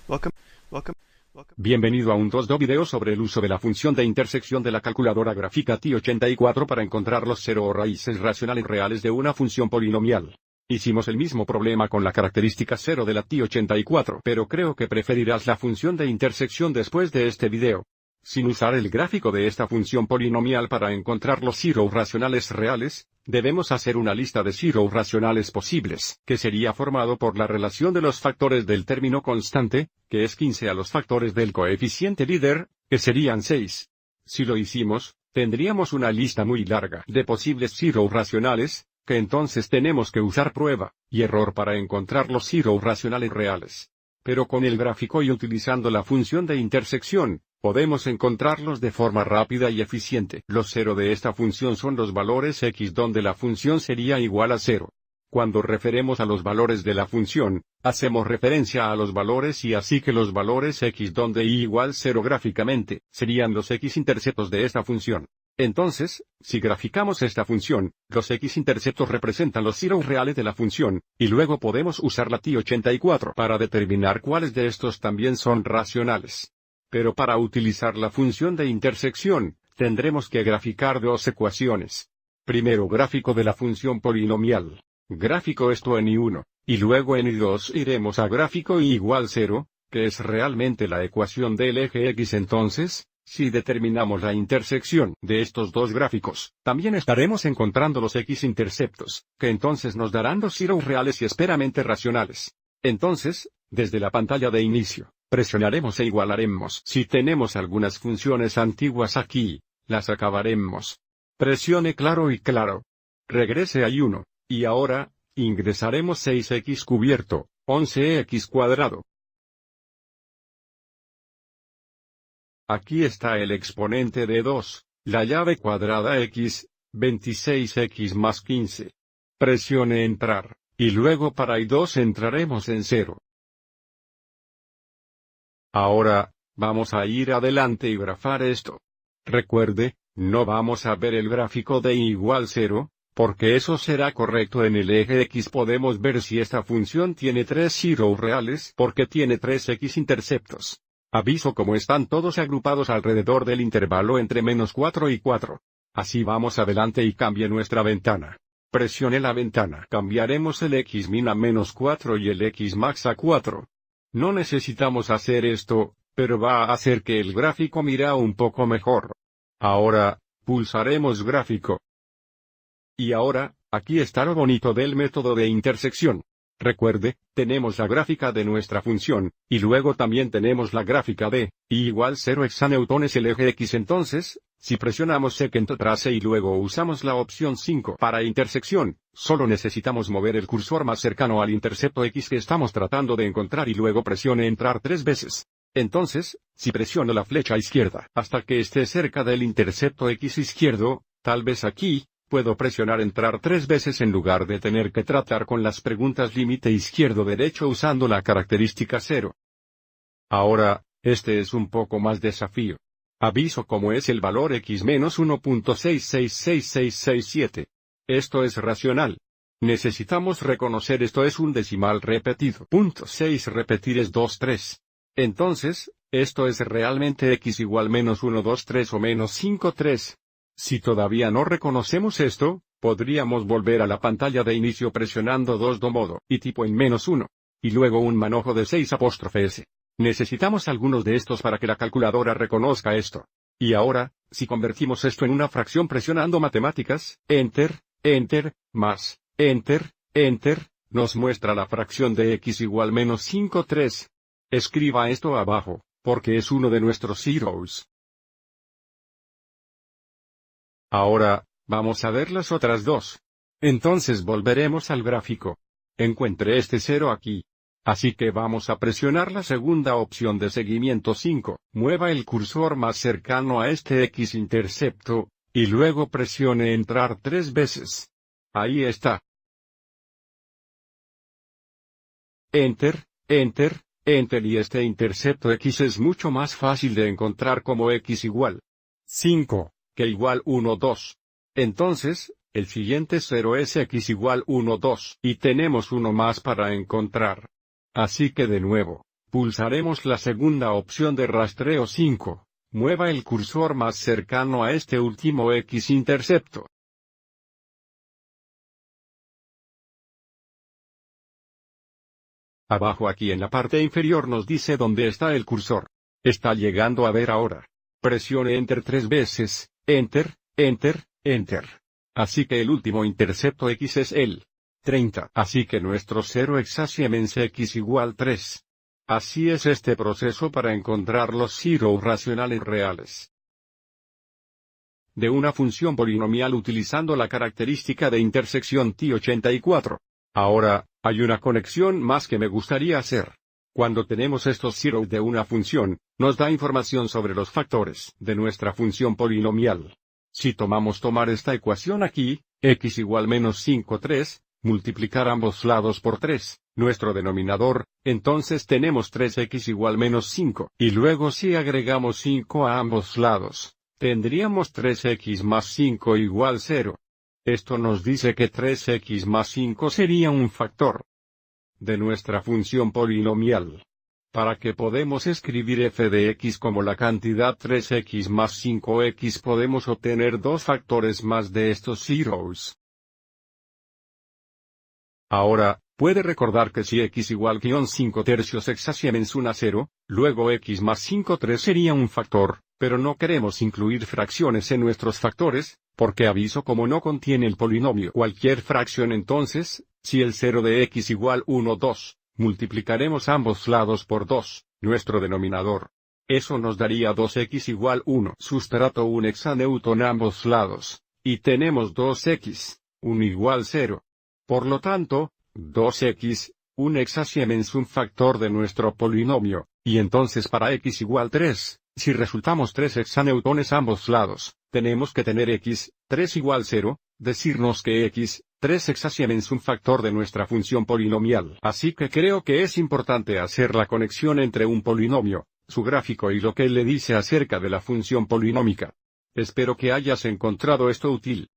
Welcome, welcome. Bienvenido a un 2D video sobre el uso de la función de intersección de la calculadora gráfica T84 para encontrar los cero o raíces racionales reales de una función polinomial. Hicimos el mismo problema con la característica 0 de la T84, pero creo que preferirás la función de intersección después de este video. Sin usar el gráfico de esta función polinomial para encontrar los zero racionales reales, debemos hacer una lista de zero racionales posibles, que sería formado por la relación de los factores del término constante, que es 15 a los factores del coeficiente líder, que serían 6. Si lo hicimos, tendríamos una lista muy larga de posibles zero racionales, que entonces tenemos que usar prueba y error para encontrar los zero racionales reales. Pero con el gráfico y utilizando la función de intersección, podemos encontrarlos de forma rápida y eficiente. Los cero de esta función son los valores x donde la función sería igual a 0. Cuando referemos a los valores de la función, hacemos referencia a los valores y así que los valores x donde y igual 0 gráficamente, serían los x-interceptos de esta función. Entonces, si graficamos esta función, los x-interceptos representan los zeros reales de la función, y luego podemos usar la T84 para determinar cuáles de estos también son racionales. Pero para utilizar la función de intersección, tendremos que graficar dos ecuaciones. Primero gráfico de la función polinomial. Gráfico esto en I1, y luego en I2 iremos a gráfico y igual 0, que es realmente la ecuación del eje x. Entonces, si determinamos la intersección de estos dos gráficos, también estaremos encontrando los x-interceptos, que entonces nos darán los zeros reales y esperamente racionales. Entonces, desde la pantalla de inicio, presionaremos e igualaremos. Si tenemos algunas funciones antiguas aquí, las acabaremos. Presione claro y claro. Regrese a I1, y ahora, ingresaremos 6x cubierto, 11x cuadrado. Aquí está el exponente de 2, la llave cuadrada x, 26x más 15. Presione entrar, y luego para I2 entraremos en 0. Ahora, vamos a ir adelante y grafar esto. Recuerde, no vamos a ver el gráfico de y igual 0, porque eso será correcto en el eje x. Podemos ver si esta función tiene 3 zeros reales porque tiene 3 x-interceptos. Aviso como están todos agrupados alrededor del intervalo entre -4 y 4. Así vamos adelante y cambie nuestra ventana. Presione la ventana. Cambiaremos el x-min a -4 y el x-max a 4. No necesitamos hacer esto, pero va a hacer que el gráfico mira un poco mejor. Ahora, pulsaremos gráfico. Y ahora, aquí está lo bonito del método de intersección. Recuerde, tenemos la gráfica de nuestra función, y luego también tenemos la gráfica de y igual 0 hexanewtones el eje x. Entonces, si presionamos secant trace y luego usamos la opción 5 para intersección, solo necesitamos mover el cursor más cercano al intercepto x que estamos tratando de encontrar y luego presione entrar 3 veces. Entonces, si presiono la flecha izquierda hasta que esté cerca del intercepto x izquierdo, tal vez aquí, puedo presionar entrar 3 veces en lugar de tener que tratar con las preguntas límite izquierdo-derecho usando la característica 0. Ahora, este es un poco más desafío. Aviso como es el valor x menos 1.666667. Esto es racional. Necesitamos reconocer esto es un decimal repetido. .6 repetir es 23. Entonces, esto es realmente x igual menos 123 o menos 53. Si todavía no reconocemos esto, podríamos volver a la pantalla de inicio presionando 2 do modo y tipo en -1. Y luego un manojo de 6'S. Necesitamos algunos de estos para que la calculadora reconozca esto. Y ahora, si convertimos esto en una fracción presionando matemáticas, Enter, Enter, más, Enter, Enter, nos muestra la fracción de x igual menos 53. Escriba esto abajo, porque es uno de nuestros zeros. Ahora, vamos a ver las otras dos. Entonces volveremos al gráfico. Encuentre este 0 aquí. Así que vamos a presionar la segunda opción de seguimiento 5, mueva el cursor más cercano a este x-intercepto, y luego presione entrar 3 veces. Ahí está. Enter, Enter, Enter y este intercepto x es mucho más fácil de encontrar como x igual 5. Que igual 1, 2. Entonces, el siguiente 0 es x igual 1, 2. Y tenemos uno más para encontrar. Así que de nuevo, Pulsaremos la segunda opción de rastreo 5. Mueva el cursor más cercano a este último x-intercepto. Abajo aquí en la parte inferior nos dice dónde está el cursor. Está llegando a ver ahora. Presione Enter 3 veces, Enter, Enter, Enter. Así que el último intercepto x es el 30. Así que nuestro 0 exactamente x igual 3. Así es este proceso para encontrar los zeros racionales reales de una función polinomial utilizando la característica de intersección T84. Ahora, hay una conexión más que me gustaría hacer. Cuando tenemos estos zeros de una función, nos da información sobre los factores de nuestra función polinomial. Si tomar esta ecuación aquí, x igual menos 5 3, multiplicar ambos lados por 3, nuestro denominador, entonces tenemos 3x igual menos 5. Y luego si agregamos 5 a ambos lados, tendríamos 3x más 5 igual 0. Esto nos dice que 3x más 5 sería un factor de nuestra función polinomial. Para que podemos escribir f de x como la cantidad 3x más 5x podemos obtener dos factores más de estos zeros. Ahora, puede recordar que si x igual -5 tercios exactamente 1 a 0, luego x más 5 3 sería un factor, pero no queremos incluir fracciones en nuestros factores, porque aviso como no contiene el polinomio cualquier fracción entonces, si el 0 de x igual 1 2, multiplicaremos ambos lados por 2, nuestro denominador. Eso nos daría 2x igual 1 sustrato 1 hexanewton ambos lados, y tenemos 2x, 1 igual 0. Por lo tanto, 2x, 1 exactamente un factor de nuestro polinomio, y entonces para x igual 3, si resultamos 3 hexanewtones ambos lados, tenemos que tener x, 3 igual 0, decirnos que x, 3 exactamente un factor de nuestra función polinomial. Así que creo que es importante hacer la conexión entre un polinomio, su gráfico y lo que él le dice acerca de la función polinómica. Espero que hayas encontrado esto útil.